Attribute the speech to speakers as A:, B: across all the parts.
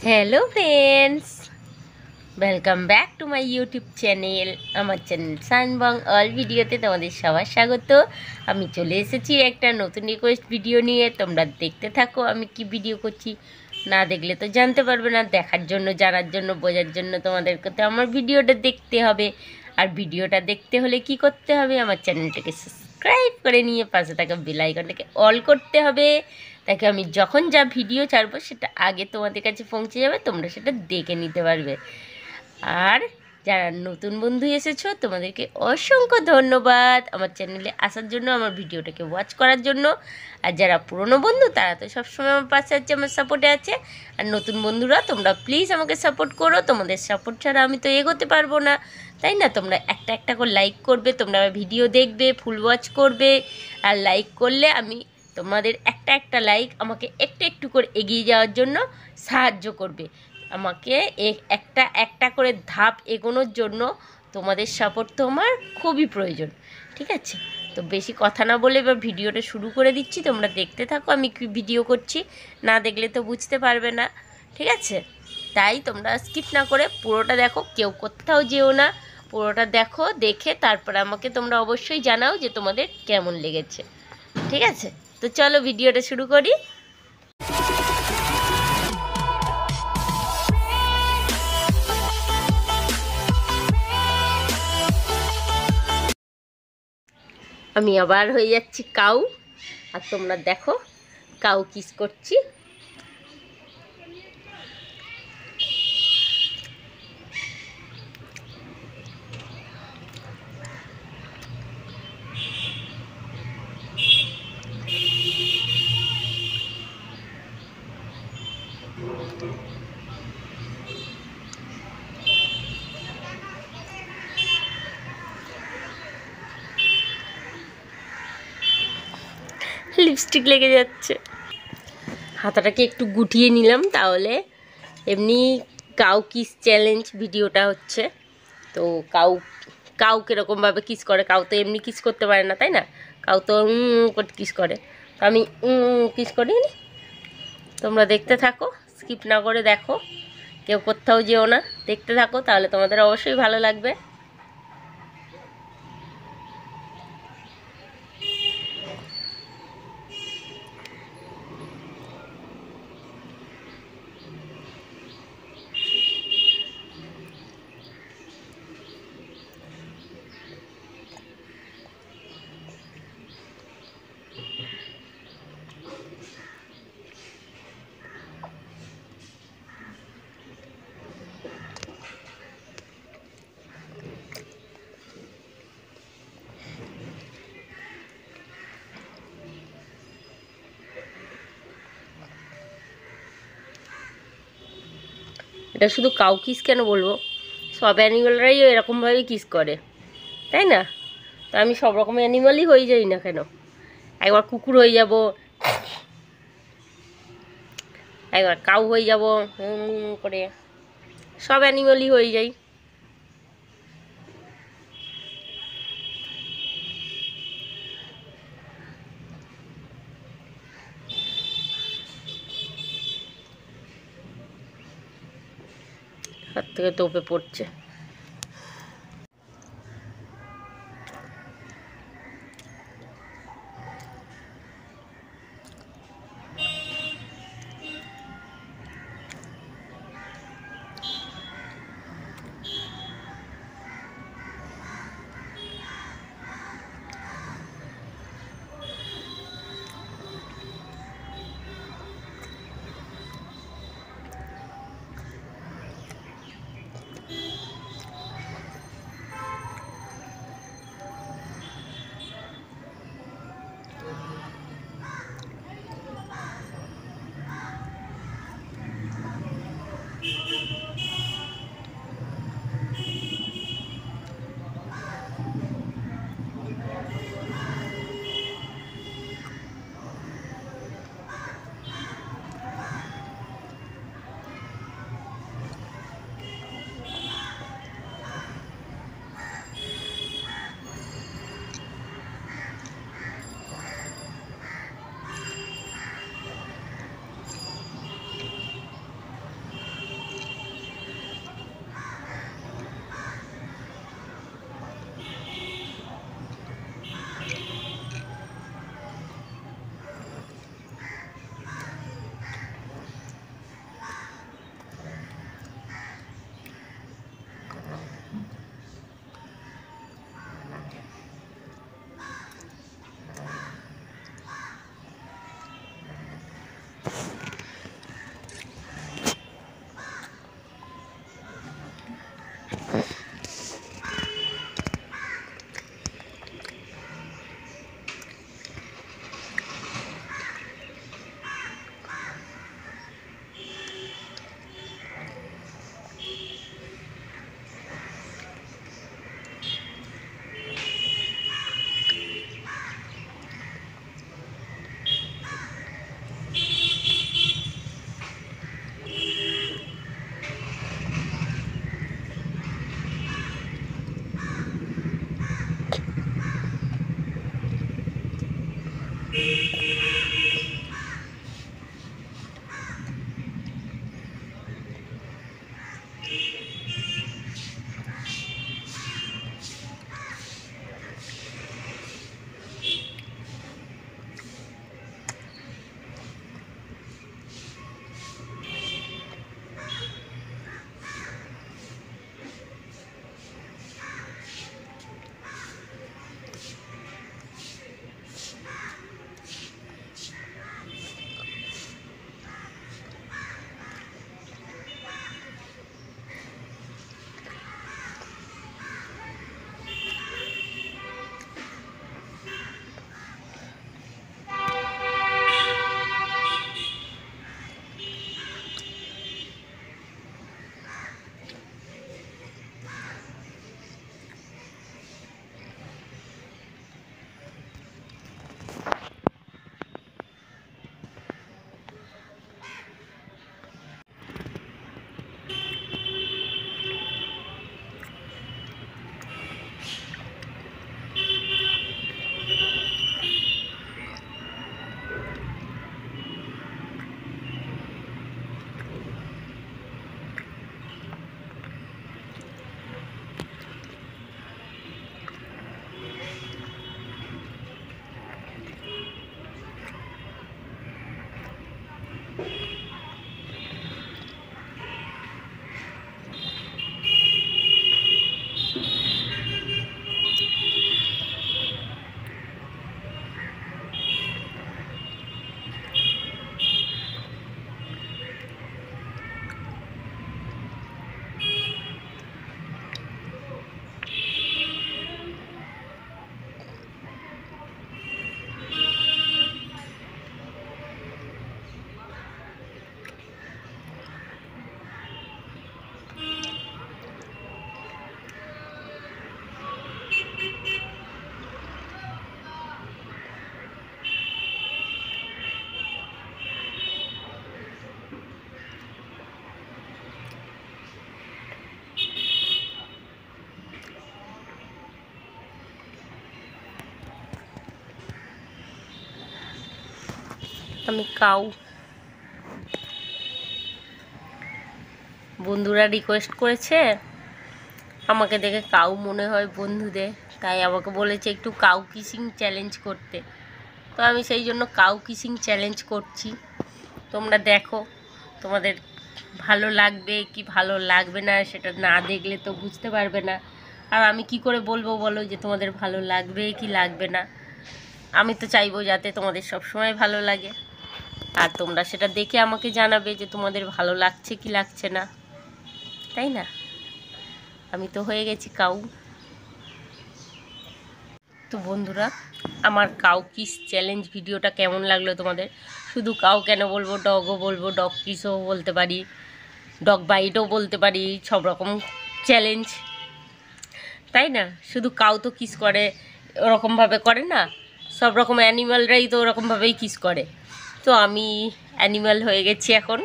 A: Hello friends, welcome back to my YouTube channel. আমার channel সানবং all ভিডিওতে তোমাদের সবার স্বাগত। আমি চলে এসেছি একটা নতুন রিকোয়েস্ট ভিডিও নিয়ে। তোমরা দেখতে থাকো আমি কি ভিডিও করছি। না দেখলে তো জানতে পারবে না। দেখার জন্য, জানার জন্য, বোঝার জন্য তোমাদেরকে তো আমার ভিডিওটা দেখতে হবে। আর ভিডিওটা দেখতে হলে কি করতে হবে? আমার চ্যানেলটাকে সাবস্ক্রাইব করে নিয়ে পাশে থাকা বেল আইকনটাকে অল করতে হবে। তাকে আমি যখন যা ভিডিও ছাড়বো সেটা আগে তোমাদের কাছে পৌঁছে যাবে, তোমরা সেটা দেখে নিতে পারবে। আর যারা নতুন বন্ধু এসেছো তোমাদেরকে অসংখ্য ধন্যবাদ আমার চ্যানেলে আসার জন্য, আমার ভিডিওটাকে ওয়াচ করার জন্য। আর যারা পুরনো বন্ধু তারা তো সবসময় আমার পাশে আছে, আমার সাপোর্টে আছে। আর নতুন বন্ধুরা তোমরা প্লিজ আমাকে সাপোর্ট করো। তোমাদের সাপোর্ট ছাড়া আমি তো এগোতে পারবো না, তাই না? তোমরা একটা একটা করে লাইক করবে, তোমরা ভিডিও দেখবে, ফুল ওয়াচ করবে। আর লাইক করলে আমি তোমাদের একটা একটা লাইক আমাকে একটু একটু করে এগিয়ে যাওয়ার জন্য সাহায্য করবে। আমাকে একটা একটা করে ধাপ এগোনোর জন্য তোমাদের সাপোর্ট তো আমার খুবই প্রয়োজন, ঠিক আছে? তো বেশি কথা না বলে এবার ভিডিওটা শুরু করে দিচ্ছি। তোমরা দেখতে থাকো আমি কি ভিডিও করছি। না দেখলে তো বুঝতে পারবে না, ঠিক আছে? তাই তোমরা স্কিপ না করে পুরোটা দেখো, কেউ কোথাও যেও না। পুরোটা দেখো, দেখে তারপর আমাকে তোমরা অবশ্যই জানাও যে তোমাদের কেমন লেগেছে, ঠিক আছে? তো চলো ভিডিওটা শুরু করি। আমি আবার হয়ে যাচ্ছি কাউ, আর তোমরা দেখো কাউ কিস করছি। লিপস্টিক লেগে যাচ্ছে। হাতাটাকে একটু গুটিয়ে নিলাম, তাহলে এমনি কাউ কিস চ্যালেঞ্জ ভিডিওটা হচ্ছে। তো কাউ কাউ কীরকমভাবে কিস করে, কাউ তো এমনি কিস করতে পারে না, তাই না? কাউ তো করে কিস করে, তো আমি কিস করিনি। তোমরা দেখতে থাকো, স্কিপ না করে দেখো, কেউ কোথাও যেও না, দেখতে থাকো, তাহলে তোমাদের অবশ্যই ভালো লাগবে। এটা শুধু কাউ কিস কেন বলবো, সব অ্যানিমালরাই এরকমভাবেই কিস করে, তাই না? তো আমি সব রকম অ্যানিমালই হয়ে যাই না কেন? একবার কুকুর হয়ে যাব, একবার কাউ হয়ে যাব, করে সব অ্যানিমালই হয়ে যাই। হাত থেকে তোপে পড়ছে। আমি কাউ। বন্ধুরা রিকোয়েস্ট করেছে, আমাকে দেখে কাউ মনে হয় বন্ধুদের, তাই আমাকে বলেছে একটু কাউ কিসিং চ্যালেঞ্জ করতে। তো আমি সেই জন্য কাউ কিসিং চ্যালেঞ্জ করছি। তোমরা দেখো, তোমাদের ভালো লাগবে কি ভালো লাগবে না সেটা না দেখলে তো বুঝতে পারবে না। আর আমি কি করে বলবো বলো যে তোমাদের ভালো লাগবে কি লাগবে না? আমি তো চাইবো যাতে তোমাদের সবসময় ভালো লাগে, আর তোমরা সেটা দেখে আমাকে জানাবে যে তোমাদের ভালো লাগছে কি লাগছে না, তাই না? আমি তো হয়ে গেছি কাউ। তো বন্ধুরা, আমার কাউ কিস চ্যালেঞ্জ ভিডিওটা কেমন লাগলো তোমাদের? শুধু কাউ কেন বলবো, ডগও বলবো, ডগ কিসও বলতে পারি, ডগ বাইটও বলতে পারি, সব রকম চ্যালেঞ্জ, তাই না? শুধু কাউ তো কিস করে ওরকমভাবে করে না, সব রকম অ্যানিম্যালরাই তো ওরকমভাবেই কিস করে। তো আমি অ্যানিম্যাল হয়ে গেছি এখন,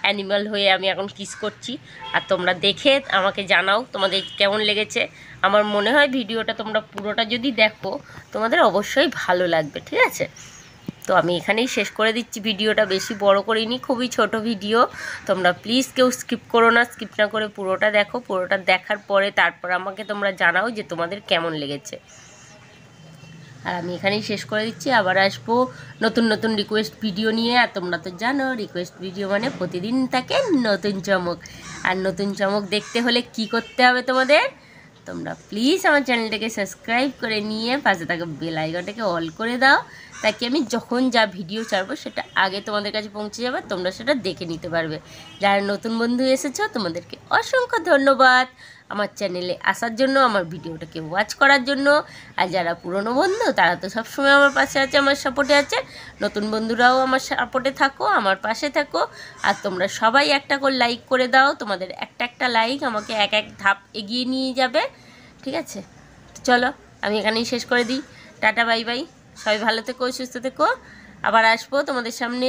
A: অ্যানিম্যাল হয়ে আমি এখন কিস করছি। আর তোমরা দেখে আমাকে জানাও তোমাদের কেমন লেগেছে। আমার মনে হয় ভিডিওটা তোমরা পুরোটা যদি দেখো তোমাদের অবশ্যই ভালো লাগবে, ঠিক আছে? তো আমি এখানেই শেষ করে দিচ্ছি ভিডিওটা, বেশি বড় করিনি, খুবই ছোট ভিডিও। তোমরা প্লিজ কেউ স্কিপ করো না, স্কিপ না করে পুরোটা দেখো। পুরোটা দেখার পরে তারপর আমাকে তোমরা জানাও যে তোমাদের কেমন লেগেছে। আর আমি এখানেই শেষ করে দিচ্ছি, আবার আসবো নতুন নতুন রিকোয়েস্ট ভিডিও নিয়ে। আর তোমরা তো জানো রিকোয়েস্ট ভিডিও মানে প্রতিদিন থাকে নতুন চমক। আর নতুন চমক দেখতে হলে কি করতে হবে তোমাদের? তোমরা প্লিজ আমার চ্যানেলটাকে সাবস্ক্রাইব করে নিয়ে পাশে থাকা বেল আইকনটাকে অল করে দাও, তাকে আমি যখন যা ভিডিও ছাড়বো সেটা আগে তোমাদের কাছে পৌঁছে যাবে, তোমরা সেটা দেখে নিতে পারবে। যারা নতুন বন্ধু এসেছো তোমাদেরকে অসংখ্য ধন্যবাদ আমার চ্যানেলে আসার জন্য, আমার ভিডিওটাকে ওয়াচ করার জন্য। আর যারা পুরনো বন্ধু তারা তো সবসময় আমার পাশে আছে, আমার সাপোর্টে আছে। নতুন বন্ধুরাও আমার সাপোর্টে থাকো, আমার পাশে থাকো। আর তোমরা সবাই একটা করে লাইক করে দাও, তোমাদের একটা একটা লাইক আমাকে এক এক ধাপ এগিয়ে নিয়ে যাবে, ঠিক আছে? তো চলো আমি এখানেই শেষ করে দিই। টাটা, বাই বাই, সবাই ভালো থেকো, সুস্থ থেকো। আবার আসবো তোমাদের সামনে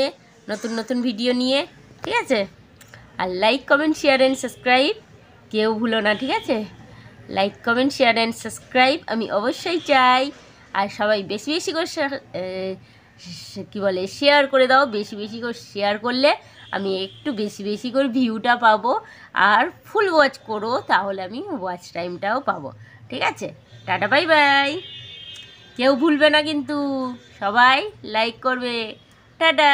A: নতুন নতুন ভিডিও নিয়ে, ঠিক আছে? আর like comment share and subscribe কেউ ভুলো না, ঠিক আছে? Like comment share and subscribe আমি অবশ্যই চাই। আর সবাই বেশি বেশি করে কী বলে শেয়ার করে দাও, বেশি বেশি করে শেয়ার করলে আমি একটু বেশি বেশি করে ভিউটা পাবো। আর ফুল ওয়াচ করো, তাহলে আমি ওয়াচ টাইমটাও পাবো, ঠিক আছে? Tata, bye bye. কেউ ভুলবে না কিন্তু, সবাই লাইক করবে। টাটা।